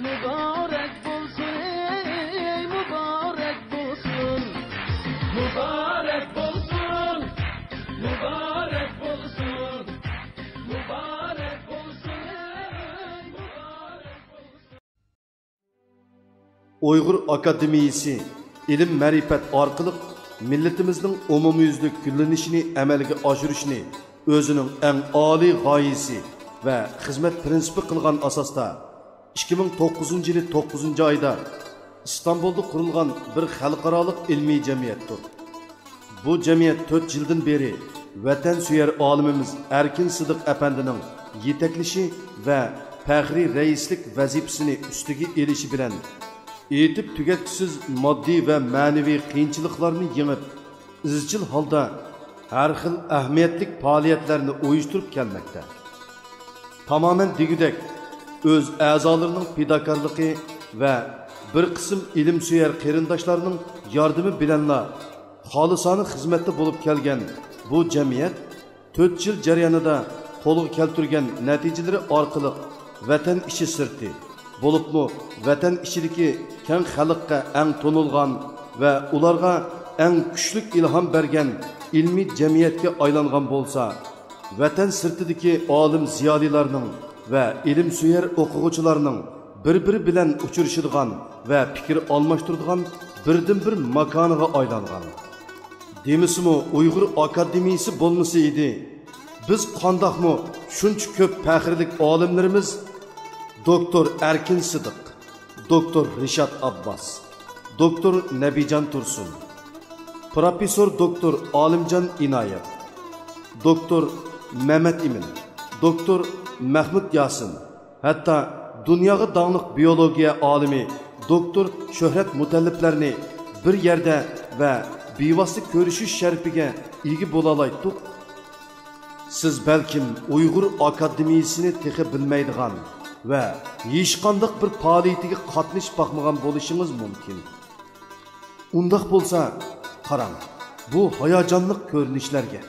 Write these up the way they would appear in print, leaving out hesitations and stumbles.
Mübarek bulsun, ey mübarek bulsun. Mübarek bulsun, mübarek bulsun. Mübarek bulsun, ey mübarek bulsun. Uyghur Akademiyasi ilim ma'rifat orqali millatimizning umumyuzlik gullanishini amalga oshirishni o'zining eng oliy g'oyasi va xizmat prinsipi qilgan asosda 2009 yili 9-oyda İstanbulda qurilgan bir xalqaro ilmiy jamiyatdir. Bu jamiyat 4 yildan beri vatan suyar olimimiz Erkin Sidiq apandining yetaklishi va faxriy raislik vazifasini ustiga elishi bilan etib tugatsiz moddiy va ma'naviy qiyinchiliklarni yengib, izchil holda har xil ahamiyatli faoliyatlarni uyushtirib kelmoqda. Tamamen digidek o'z a'zolarining fidokorligi va bir qism ilm suyar qarindoshlarning yordami bilanla xolisona xizmatda bo'lib kelgan bu jamiyat 4 yil jarayonida qo'lga keltirgan natijalari orqali vatan ichi sirti bo'libmi vatan ichidagi keng xalqqa eng to'nilgan va ularga eng kuchli ilhom bergan ilmiy jamiyatga aylangan bo'lsa, vatan sirtidagi olim ziyolilarning va ilm suyar o'quvchilarning bir-biri bilan uchrashadigan va fikr almashtiradigan birdan-bir makoniga aylangan. Demisimi Uyg'ur Akademiyasi bo'lmasa edi, biz qandoqmi shuncha ko'p faxrlik olimlarimiz Doktor Erkin Sidiq, Doktor Rishad Abbas, Doktor Nabijan Tursun, Profesör Doktor Alimjan Inayat, Doktor Mehmet Emin, Doktor Mahmud Yasin, hatta dunyoga dağlıq biyologiya alimi Doktor Şöhret Mutalliblarni bir yerde ve bevosita ko'rishish sharafiga ega bo'lalaydik. Siz balkim Uyg'ur Akademiyasini texi bilmaydigan ve hech qanday bir faoliyatiga qatnashib boqmagan bo'lishingiz mumkin. Undaq bo'lsa, qarang, bu hayajonli ko'rinishlarga,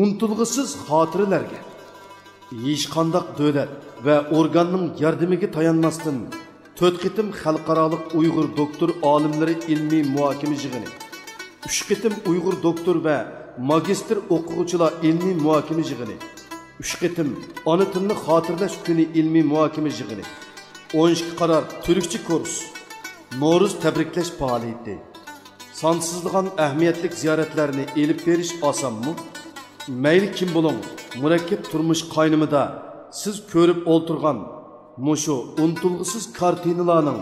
unutilg'isiz xotiralarga, hech qanday davlat ve organning yordamiga tayanmasdan 4 qitim xalqaro Uyg'ur doktor olimlari ilmiy muhokama yig'ini, 3 qitim Uyg'ur doktor ve magistr o'quvchilar ilmiy muhokama yig'ini, 3 qitim ona tilni xotirlash kuni ilmiy muhokama yig'ini, 12 qaror turkcha kurs, No'ruz tabriklash faoliyati, sonsizligan ahamiyatli ziyoratlarni elib berish osonmi? Mayli kim bo'ling, murakkab turmush qaynimida siz ko'rib o'ltirgan mushu unutilg'isiz kartinalarning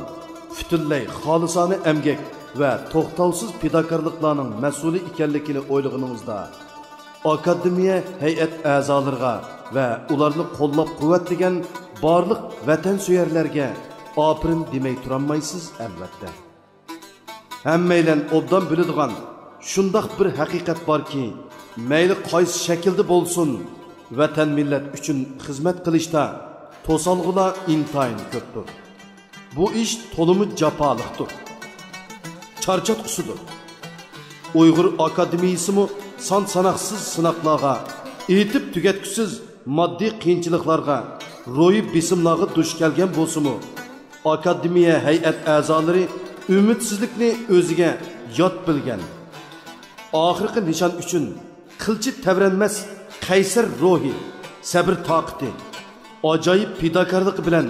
butunlay xolisona emgak va to'xtovsiz fidokorliklarning mas'uli ekanligini o'ylaganingizda akademiya hay'at a'zolariga va ularni qo'llab-quvvatlagan barliq vatan suyarlarga opirin demay turolmaysiz albatta. Hammaylar obdan biladigan shundoq bir haqiqat borki, mayli qaysi shaklda bo'lsin, vatan millat uchun xizmat qilishda to'solg'ular intayin ko'pdir. Bu ish to'limi jafoliqdir, charchatqusidir. Uyg'ur Akademiyasimi son sanoqsiz sinoqlarga, etib tugatkusiz moddiy qiyinchiliklarga, ro'yi besimlarga duch kelgan bo'lsa-mu, akademiya hay'at a'zolari umidsizlikni o'ziga yot bilgan. Oxirgi nishon uchun qilchi tavranmas qaysar ruhi, sabr toqati, ajoyib fidokorligi bilan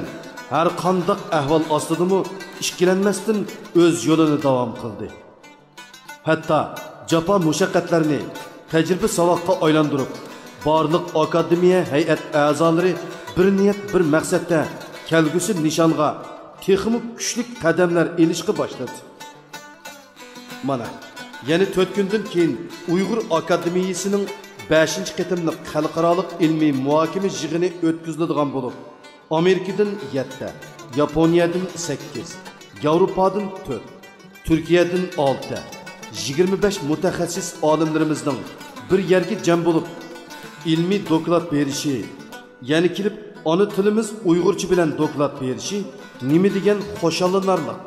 har qanday ahvol ostidami ishkilanmasdan o'z yo'lini davom qildi. Hatto jafo mushaqqatlarni tajriba savoqqa aylantirib, barliq akademiya hay'at a'zolari bir niyat bir maqsadda kelgusi nishonga texmi kuchli qadamlar ilishga boshladi. Mana yana 4 kundan keyin Uyg'ur Akademiyasining 5-qitimliq xalqaro ilmiy muhokama yig'ini o'tkaziladigan bo'lib, Amerikadan 7, Yaponiyadan 8, Yevropadan 4, Turkiyadan 6, 25 mutaxassis olimlarimizning bir yerga jam bo'lib ilmiy doklad berishi, ya'ni kelib ona tilimiz Uyg'urcha bilan doklad berishi nima degan xo'shallanarlik,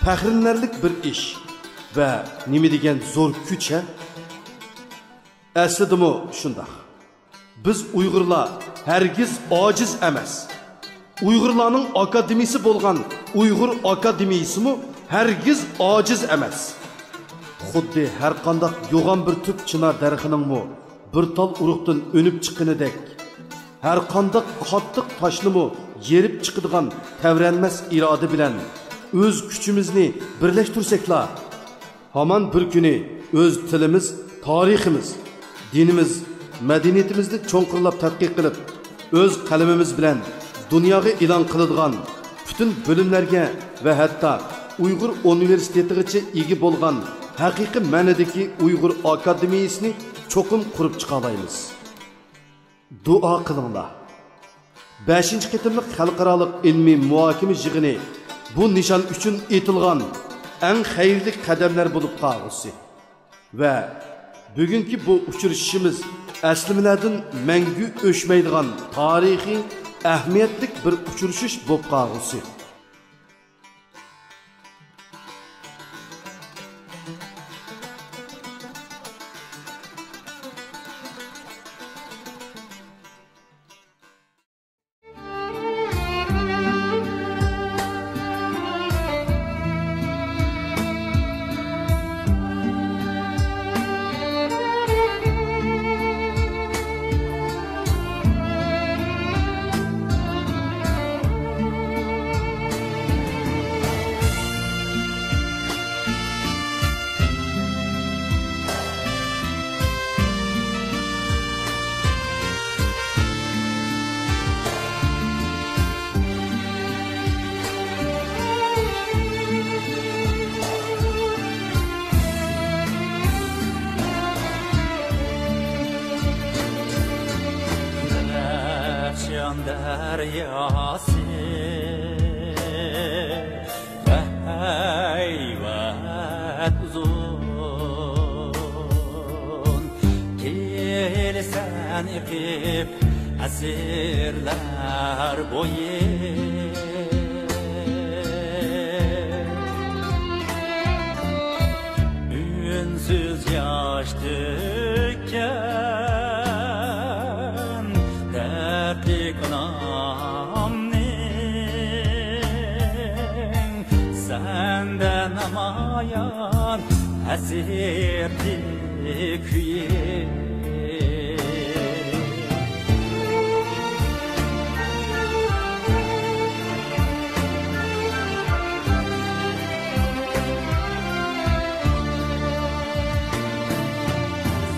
faxrlanarlik bir ish va nima degan zo'r kuch ha? Aslidimi shundoq. Biz Uyg'urlar hargiz ojiz emas. Uyg'urlarning akademiyasi bo'lgan Uyg'ur akademiyasimi hargiz ojiz emas. Xuddi har qanday yo'g'on bir tüp chinar daraxtiningmi bir tal urug'dan o'nib chiqqanidek, har qanday qattiq toshnimi yerib chiqadigan tavranmas iroda bilan o'z kuchimizni birlashtirsakla, hamon bir kuni o'z tilimiz, tariximiz, dinimiz, madaniyatimizni cho'nqirlab tadqiq qilib, o'z qalamimiz bilan dunyoga e'lon qiladigan butun bo'limlarga va hatto Uyg'ur universitetigacha ega bo'lgan haqiqiy ma'nodagi Uyg'ur akademiyasini cho'qim qurib chiqa olamiz. Duo qilinglar. 5-qitimlik xalqaroliq ilmiy muhokama yig'ini bu nishon uchun etilgan eng xayrli qadamlar bo'lib qolgusi va bugungi bu uchrashishimiz aslimalardan mangu o'chmaydigan tarixiy ahamiyatli bir uchrashish bo'lib qolgusi. Deryası ve hayvat uzun gelsen ipip asırlar boyu ünsüz yaş döken dertli senden amayan esirdi küye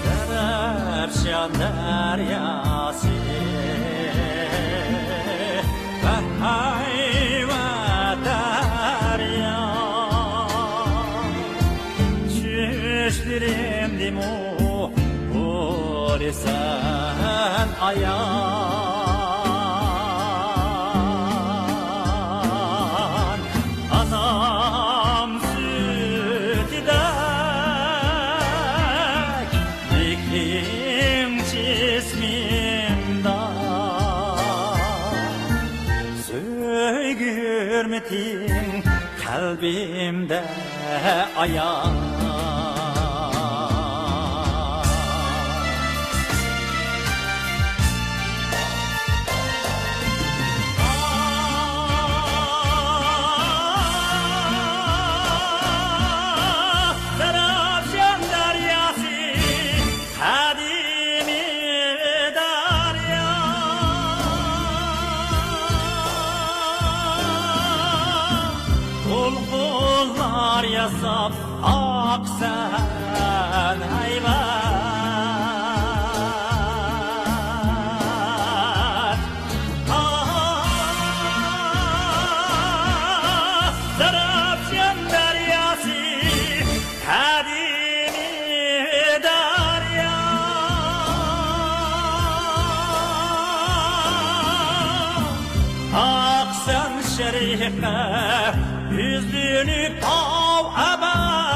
Serapşan deryası ve hayvat düşlerim dimu sen ayan anam sütidek diklim cismimde söygürmetin kalbimde ayan yasap aksan hayvan Sarapşan deryası kadimi derya aksan şerifler yüzünü pav aban